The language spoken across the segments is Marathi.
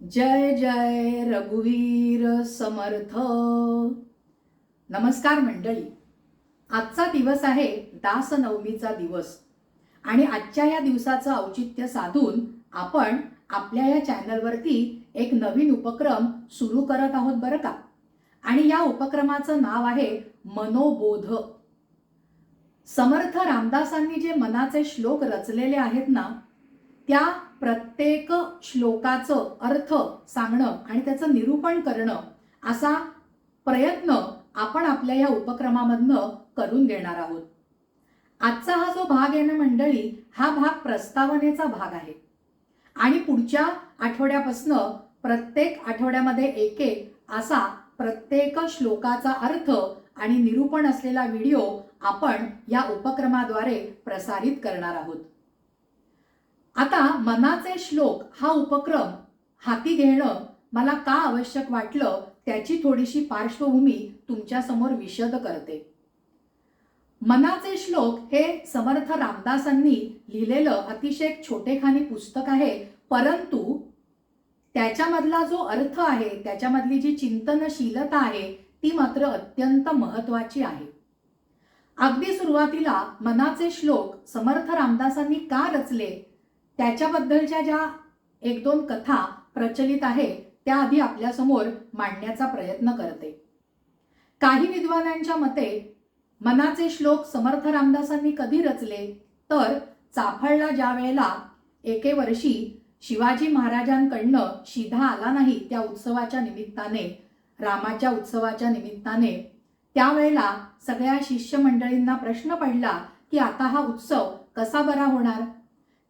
जय जय रघुवीर समर्थ. नमस्कार मंडळी. आजचा दिवस आहे दासनवमीचा दिवस आणि आजच्या या दिवसाचं औचित्य साधून आपण आपल्या या चॅनलवरती एक नवीन उपक्रम सुरू करत आहोत बरं का. आणि या उपक्रमाचं नाव आहे मनोबोध. समर्थ रामदासांनी जे मनाचे श्लोक रचलेले आहेत ना, त्या प्रत्येक श्लोकाचं अर्थ सांगणं आणि त्याचं निरूपण करणं असा प्रयत्न आपण आपल्या या उपक्रमामधनं करून घेणार आहोत. आजचा हा जो भाग आहे ना मंडळी, हा भाग प्रस्तावनेचा भाग आहे आणि पुढच्या आठवड्यापासनं प्रत्येक आठवड्यामध्ये एक एक असा प्रत्येक श्लोकाचा अर्थ आणि निरूपण असलेला व्हिडिओ आपण या उपक्रमाद्वारे प्रसारित करणार आहोत. आता मनाचे श्लोक हा उपक्रम हाती घेणं मला का आवश्यक वाटलं त्याची थोडीशी पार्श्वभूमी तुमच्या समोर विशद करते. मनाचे श्लोक हे समर्थ रामदासांनी लिहिलेलं अतिशय छोटेखानी पुस्तक आहे, परंतु त्याच्यामधला जो अर्थ आहे, त्याच्यामधली जी चिंतनशीलता आहे ती मात्र अत्यंत महत्त्वाची आहे. अगदी सुरुवातीला मनाचे श्लोक समर्थ रामदासांनी का रचले त्याच्याबद्दलच्या ज्या एक दोन कथा प्रचलित आहे त्या आधी आपल्यासमोर मांडण्याचा प्रयत्न करते. काही विद्वानांच्या मते मनाचे श्लोक समर्थ रामदासांनी कधी रचले तर चाफळला ज्या वेळेला एके वर्षी शिवाजी महाराजांकडनं शिधा आला नाही त्या उत्सवाच्या निमित्ताने, रामाच्या उत्सवाच्या निमित्ताने, त्यावेळेला सगळ्या शिष्यमंडळींना प्रश्न पडला की आता हा उत्सव कसा बरा होणार.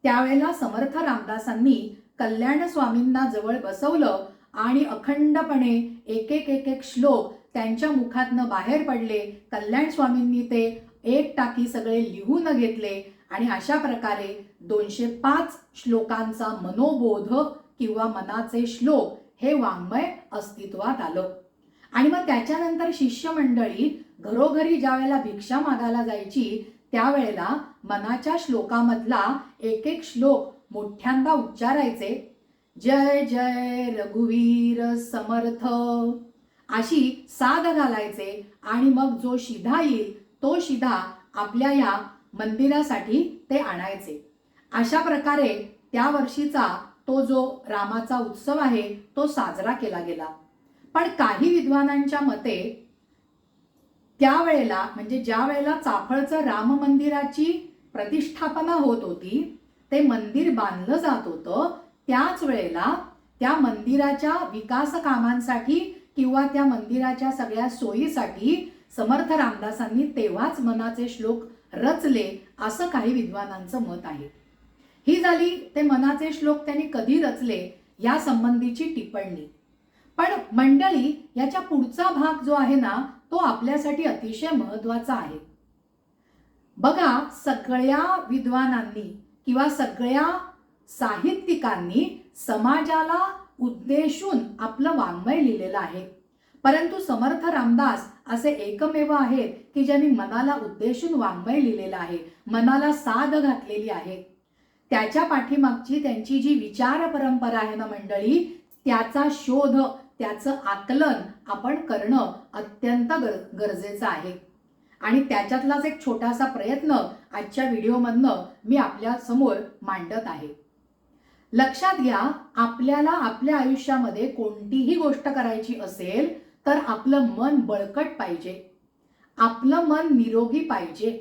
त्यावेळेला समर्थ रामदासांनी कल्याण स्वामींना जवळ बसवलं आणि अखंडपणे एक एक श्लोक त्यांच्या मुखातनं बाहेर पडले. कल्याण स्वामींनी ते एक टाकी सगळे लिहून घेतले आणि अशा प्रकारे 205 श्लोकांचा मनोबोध किंवा मनाचे श्लोक हे वाङ्मय अस्तित्वात आलं. आणि मग त्याच्यानंतर शिष्यमंडळी घरोघरी ज्या वेळेला भिक्षा मागायला जायची त्यावेळेला मनाच्या श्लोकामधला एक एक श्लोक मोठ्यांदा उच्चारायचे. जय जय रघुवीर समर्थ अशी साद घालायचे आणि मग जो शिधा येईल तो शिधा आपल्या या मंदिरासाठी ते आणायचे. अशा प्रकारे त्या वर्षीचा तो जो रामाचा उत्सव आहे तो साजरा केला गेला. पण काही विद्वानांच्या मते त्यावेळेला म्हणजे ज्या वेळेला चाफळचं राम मंदिराची प्रतिष्ठापना होत होती, ते मंदिर बांधलं जात होतं, त्याच वेळेला त्या मंदिराच्या विकास कामांसाठी किंवा त्या मंदिराच्या सगळ्या सोयीसाठी समर्थ रामदासांनी तेव्हाच मनाचे श्लोक रचले असं काही विद्वानांचं मत आहे. ही झाली ते मनाचे श्लोक त्यांनी कधी रचले या संबंधीची टिप्पणी. पण मंडळी याच्या पुढचा भाग जो आहे ना तो आपल्यासाठी अतिशय महत्त्वाचा आहे. बघा, सगळ्या विद्वानांनी किंवा सगळ्या साहित्यिकांनी समाजाला उद्देशून आपलं वाङ्मय लिहिलेलं आहे, परंतु समर्थ रामदास असे एकमेव आहेत की ज्यांनी मनाला उद्देशून वाङ्मय लिहिलेलं आहे, मनाला साद घातलेली आहे. त्याच्या पाठीमागची त्यांची जी विचार परंपरा आहे ना मंडळी, त्याचा शोध, त्याचं आकलन आपण करणं अत्यंत गरजेचं आहे. आणि त्याच्यातलाच एक छोटासा प्रयत्न आजच्या व्हिडिओमधनं मी आपल्या समोर मांडत आहे. लक्षात घ्या, आपल्याला आपल्या आयुष्यामध्ये कोणतीही गोष्ट करायची असेल तर आपलं मन बळकट पाहिजे, आपलं मन निरोगी पाहिजे.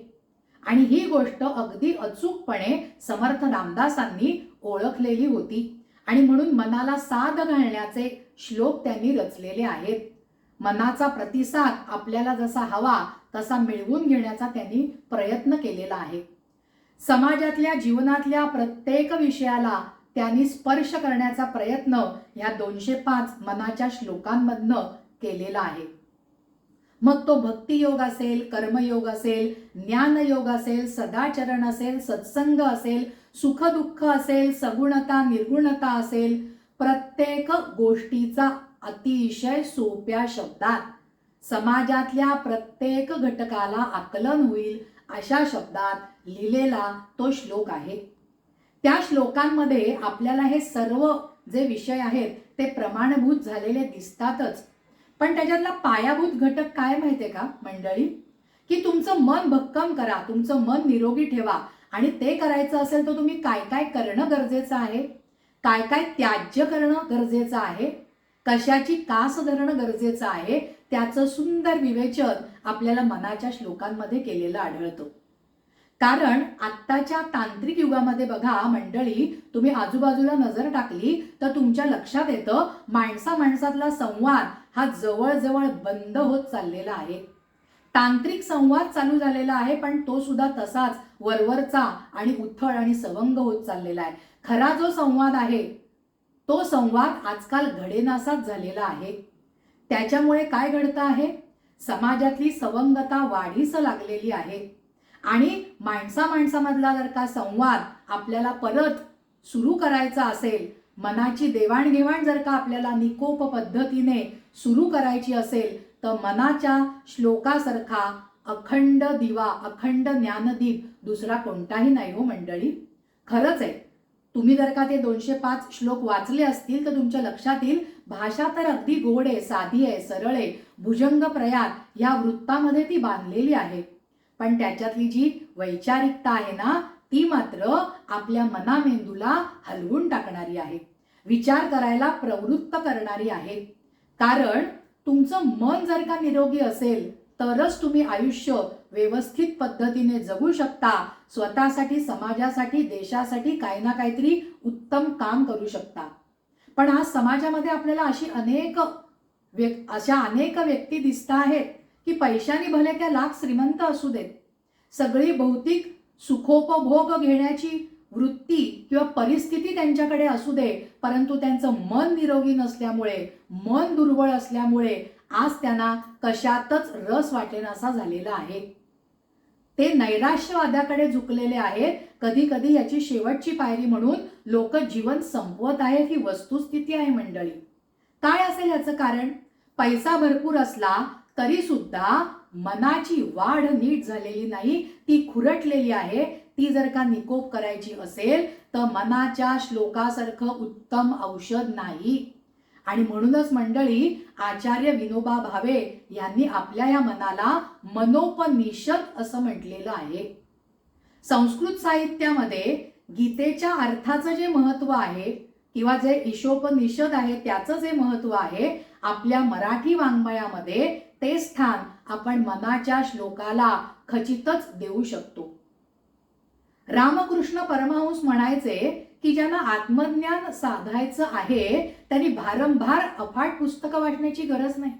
आणि ही गोष्ट अगदी अचूकपणे समर्थ रामदासांनी ओळखलेली होती आणि म्हणून मनाला साद घालण्याचे श्लोक त्यांनी रचलेले आहेत. मनाचा प्रतिसाद आपल्याला जसा हवा तसा मिळवून घेण्याचा त्यांनी प्रयत्न केलेला आहे. समाजातल्या जीवनातल्या प्रत्येक विषयाला त्यांनी स्पर्श करण्याचा प्रयत्न ह्या 205 मनाच्या श्लोकांमधनं केलेला आहे. मग तो भक्तियोग असेल, कर्मयोग असेल, ज्ञानयोग असेल, सदाचरण असेल, सत्संग असेल, सुख दुःख असेल, सगुणता निर्गुणता असेल, प्रत्येक गोष्टीचा अतिशय सोप्या शब्दात समाजातल्या प्रत्येक घटकाला आकलन होईल अशा शब्दात लिहिलेला तो श्लोक आहे. त्या श्लोकांमध्ये आपल्याला हे सर्व जे विषय आहेत ते प्रमाणभूत झालेले दिसतातच. पण त्याच्यातला पायाभूत घटक काय माहितीये का मंडळी, की तुमचं मन भक्कम करा, तुमचं मन निरोगी ठेवा. आणि ते करायचं असेल तर तुम्ही काय काय करणं गरजेचं आहे, काय काय त्याज्य करणं गरजेचं आहे, कशाची कास धरणं गरजेचं आहे, त्याचं सुंदर विवेचन आपल्याला मनाच्या श्लोकांमध्ये केलेलं आढळतं. कारण आत्ताच्या तांत्रिक युगामध्ये बघा मंडळी, तुम्ही आजूबाजूला नजर टाकली तर तुमच्या लक्षात येतं माणसा माणसातला संवाद हा जवळजवळ बंद होत चाललेला आहे. तांत्रिक संवाद चालू झालेला आहे, पण तो सुद्धा तसाच वरवरचा आणि उथळ आणि सवंग होत चाललेला आहे. खरा जो संवाद आहे तो संवाद आजकाल घडेनासाच झालेला आहे. त्याच्यामुळे काय घडतं आहे, समाजातली सवंगता वाढीस लागलेली आहे. आणि माणसा माणसामधला जर का संवाद आपल्याला परत सुरू करायचा असेल, मनाची देवाणघेवाण जर का आपल्याला निकोप पद्धतीने सुरू करायची असेल, तर मनाच्या श्लोकासारखा अखंड दिवा, अखंड ज्ञानदीप दुसरा कोणताही नाही हो मंडळी. खरंच आहे, तुम्ही जर का ते 205 श्लोक वाचले असतील तर तुमच्या लक्षात येईल भाषा तर अगदी गोड आहे, साधी आहे, सरळ आहे, भुजंग प्रयात या वृत्तामध्ये ती बांधलेली आहे. पण त्याच्यातली जी वैचारिकता आहे ना, ती मात्र आपल्या मनामेंदूला हलवून टाकणारी आहे, विचार करायला प्रवृत्त करणारी आहे. कारण तुमचं मन जर का निरोगी असेल तरच तुम्ही आयुष्य व्यवस्थित पद्धतीने जगू शकता, स्वतःसाठी, समाजासाठी, देशासाठी काही ना काहीतरी उत्तम काम करू शकता. पण आज समाजामध्ये आपल्याला अशा अनेक व्यक्ती दिसत आहेत की पैशाने भले त्या लाख श्रीमंत असू देत, सगळी भौतिक सुखोपभोग घेण्याची वृत्ती किंवा परिस्थिती त्यांच्याकडे असू दे, परंतु त्यांचं मन निरोगी नसल्यामुळे, मन दुर्बळ असल्यामुळे आज त्यांना कशातच रस वाटेनासा झालेला आहे. ते नैराश्यवादाकडे झुकलेले आहेत. कधी कधी याची शेवटची पायरी म्हणून लोक जीवन संपवत आहेत, ही वस्तुस्थिती आहे मंडळी. काय असेल याचं कारण? पैसा भरपूर असला तरी सुद्धा मनाची वाढ नीट झालेली नाही, ती खुरटलेली आहे. ती जर का निकोप करायची असेल तर मनाच्या श्लोकासारखं उत्तम औषध नाही. आणि म्हणूनच मंडळी, आचार्य विनोबा भावे यांनी आपल्या या मनाला मनोपनिषद असं म्हटलेलं आहे. संस्कृत साहित्यामध्ये गीतेच्या अर्थाचं जे महत्व आहे किंवा जे ईशोपनिषद आहे त्याचं जे महत्व आहे, आपल्या मराठी वाङ्मयामध्ये ते स्थान आपण मनाच्या श्लोकाला खचितच देऊ शकतो. रामकृष्ण परमहंस म्हणायचे की ज्यांना आत्मज्ञान साधायचं आहे त्यांनी भारंभार अफाट पुस्तकं वाचण्याची गरज नाही.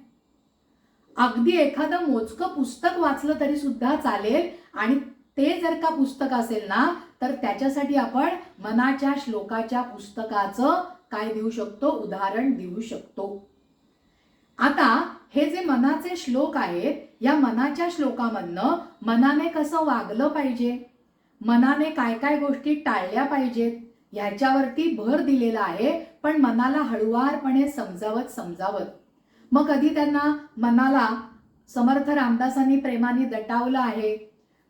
अगदी एखादं मोजकं पुस्तक वाचलं तरी सुद्धा चालेल. आणि ते जर का पुस्तक असेल ना, तर त्याच्यासाठी आपण मनाच्या श्लोकाच्या पुस्तकाचं काय देऊ शकतो, उदाहरण देऊ शकतो. आता हे जे मनाचे श्लोक आहेत, या मनाच्या श्लोकामधनं मनाने कसं वागलं पाहिजे, मनाने काय काय गोष्टी टाळल्या पाहिजेत ह्याच्यावरती भर दिलेला आहे. पण मनाला हळुवारपणे समजावत मग कधी त्यांना मनाला समर्थ रामदासांनी प्रेमाने दटावलं आहे,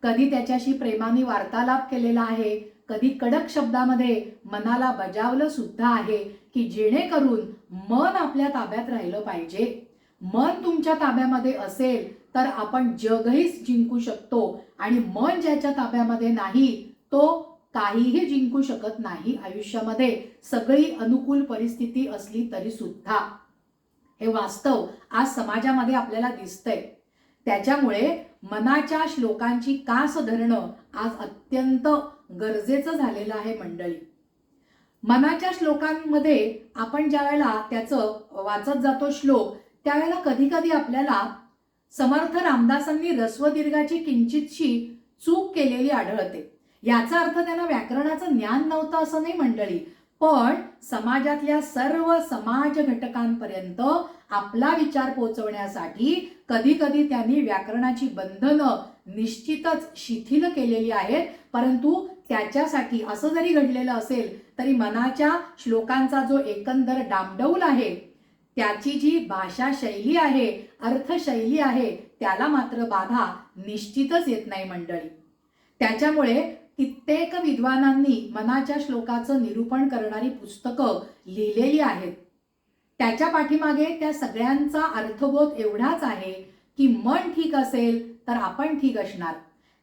कधी त्याच्याशी प्रेमाने वार्तालाप केलेला आहे, कधी कडक शब्दामध्ये मनाला बजावलं सुद्धा आहे की जेणेकरून मन आपल्या ताब्यात राहिलं पाहिजे. मन तुमच्या ताब्यामध्ये असेल तर आपण जगही जिंकू शकतो. आणि मन ज्याच्या ताब्यामध्ये नाही तो काहीही जिंकू शकत नाही आयुष्यामध्ये, सगळी अनुकूल परिस्थिती असली तरी सुद्धा. हे वास्तव आज समाजामध्ये आपल्याला दिसतंय. त्याच्यामुळे मनाच्या श्लोकांची कास धरणं आज अत्यंत गरजेचं झालेलं आहे मंडळी. मनाच्या श्लोकांमध्ये आपण ज्या वेळेला त्याचं वाचत जातो श्लोक, त्यावेळेला कधी कधी आपल्याला समर्थ रामदासांनी रस्वदीर्घाची किंचितशी चूक केलेली आढळते. याचा अर्थ त्यांना व्याकरणाचं ज्ञान नव्हतं असं नाही मंडळी, पण समाजातल्या सर्व समाज घटकांपर्यंत आपला विचार पोहोचवण्यासाठी कधी कधी त्यांनी व्याकरणाची बंधनं निश्चितच शिथिल केलेली आहेत. परंतु त्याच्यासाठी असं जरी घडलेलं असेल तरी मनाच्या श्लोकांचा जो एकंदर डामडौल आहे, त्याची जी भाषा शैली आहे, अर्थशैली आहे, त्याला मात्र बाधा निश्चितच येत नाही मंडळी. त्याच्यामुळे कित्येक विद्वानांनी मनाच्या श्लोकाचं निरूपण करणारी पुस्तकं लिहिलेली आहेत. त्याच्या पाठीमागे त्या सगळ्यांचा अर्थबोध एवढाच आहे की मन ठीक असेल तर आपण ठीक असणार.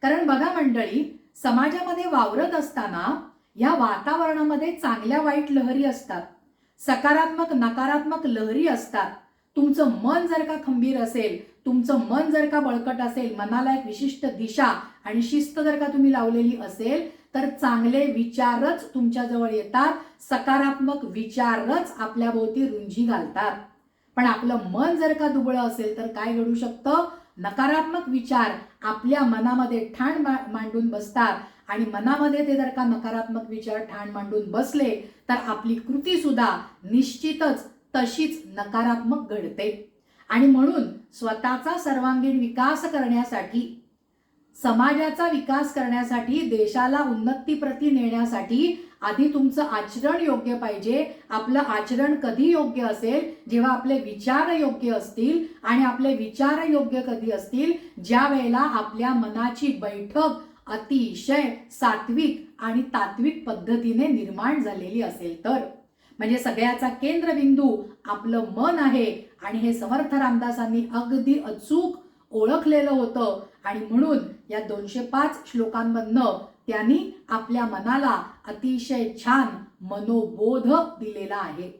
कारण बघा मंडळी, समाजामध्ये वावरत असताना या वातावरणामध्ये चांगल्या वाईट लहरी असतात, सकारात्मक नकारात्मक लहरी असतात. तुमचं मन जर का खंबीर असेल, तुमचं मन जर का बळकट असेल, मनाला एक विशिष्ट दिशा आणि शिस्त जर का तुम्ही लावलेली असेल तर चांगले विचारच तुमच्याजवळ येतात, सकारात्मक विचारच आपल्या भोवती रुंजी घालतात. पण आपलं मन जर का दुबळं असेल तर काय घडू शकतं? नकारात्मक विचार आपल्या मनामध्ये ठाण मांडून बसतात आणि मनामध्ये ते जर का नकारात्मक विचार ठाण मांडून बसले तर आपली कृती सुद्धा निश्चितच तशीच नकारात्मक घडते. आणि म्हणून स्वतःचा सर्वांगीण विकास करण्यासाठी, समाजाचा विकास करण्यासाठी, देशाला उन्नतीप्रती नेण्यासाठी आधी तुमचं आचरण योग्य पाहिजे. आपलं आचरण कधी योग्य असेल? जेव्हा आपले विचार योग्य असतील. आणि आपले विचार योग्य कधी असतील? ज्या वेळेला आपल्या मनाची बैठक अतिशय सात्विक आणि तात्विक पद्धतीने निर्माण झालेली असेल तर. म्हणजे सगळ्याचा केंद्रबिंदू आपलं मन आहे आणि हे समर्थ रामदासांनी अगदी अचूक ओळखलेलं होतं. आणि म्हणून या 205 श्लोकांमधनं त्यांनी आपल्या मनाला अतिशय छान मनोबोध दिलेला आहे.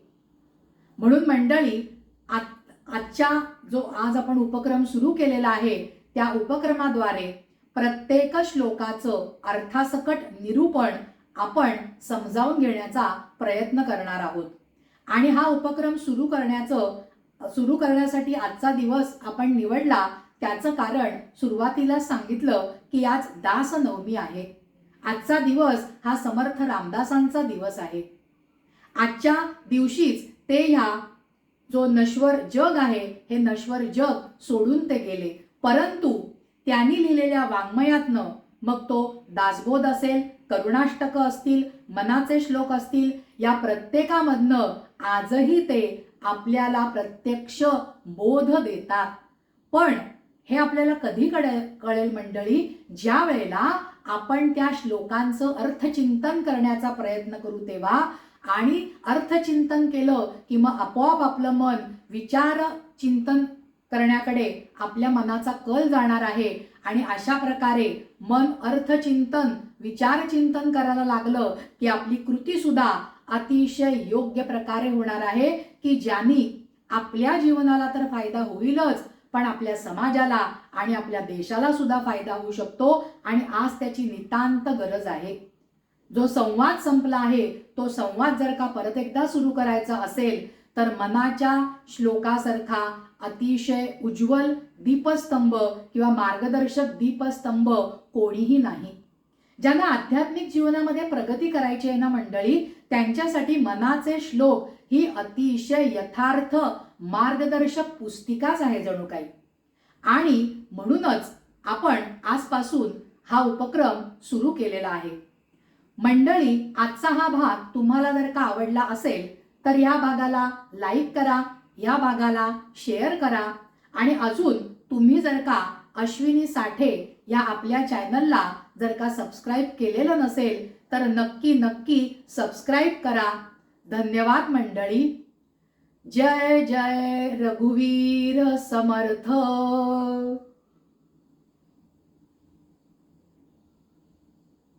म्हणून मंडळी, आजच्या जो आज आपण उपक्रम सुरू केलेला आहे त्या उपक्रमाद्वारे प्रत्येक श्लोकाचं अर्थासकट निरूपण आपण समजावून घेण्याचा प्रयत्न करणार आहोत. आणि हा उपक्रम सुरू करण्यासाठी आजचा दिवस आपण निवडला त्याचं कारण सुरुवातीला सांगितलं की आज दास नवमी आहे. आजचा दिवस हा समर्थ रामदासांचा दिवस आहे. आजच्या दिवशीच ते ह्या जो नश्वर जग आहे हे नश्वर जग सोडून ते गेले. परंतु त्यांनी लिहिलेल्या वाङ्मयातनं, मग तो दासबोध असेल, करुणाष्टक असतील, मनाचे श्लोक असतील, या प्रत्येकामधनं आजही ते आपल्याला प्रत्यक्ष बोध देतात. पण हे आपल्याला कधी कळेल मंडळी? ज्या वेळेला आपण त्या श्लोकांचं अर्थचिंतन करण्याचा प्रयत्न करू तेव्हा. आणि अर्थचिंतन केलं की मग आपोआप आपलं मन विचार चिंतन करण्याकडे आपल्या मनाचा कल जाणार आहे. आणि अशा प्रकारे मन अर्थचिंतन विचारचिंतन करायला लागलं की आपली कृती सुद्धा अतिशय योग्य प्रकारे होणार आहे की ज्यानी आपल्या जीवनाला तर फायदा होईलच, पण आपल्या समाजाला आणि आपल्या देशाला सुद्धा फायदा होऊ शकतो. आणि आज त्याची नितांत गरज आहे. जो संवाद संपला आहे तो संवाद जर का परत एकदा सुरू करायचा असेल तर मनाच्या श्लोकासारखा अतिशय उज्ज्वल दीपस्तंभ किंवा मार्गदर्शक दीपस्तंभ कोणीही नाही. ज्यांना आध्यात्मिक जीवनामध्ये प्रगती करायची आहे ना मंडळी, त्यांच्यासाठी मनाचे श्लोक ही अतिशय यथार्थ मार्गदर्शक पुस्तिकाच आहे जणू काही. आणि म्हणूनच आपण आजपासून हा उपक्रम सुरू केलेला आहे. मंडळी, आजचा हा भाग तुम्हाला जर का आवडला असेल तर या भागाला लाईक करा, या भागाला शेअर करा. आणि अजून तुम्ही जर का अश्विनी साठे या आपल्या चॅनलला जर का सबस्क्राईब केलेलं नसेल तर नक्की सबस्क्राईब करा. धन्यवाद मंडळी. जय जय रघुवीर समर्थ.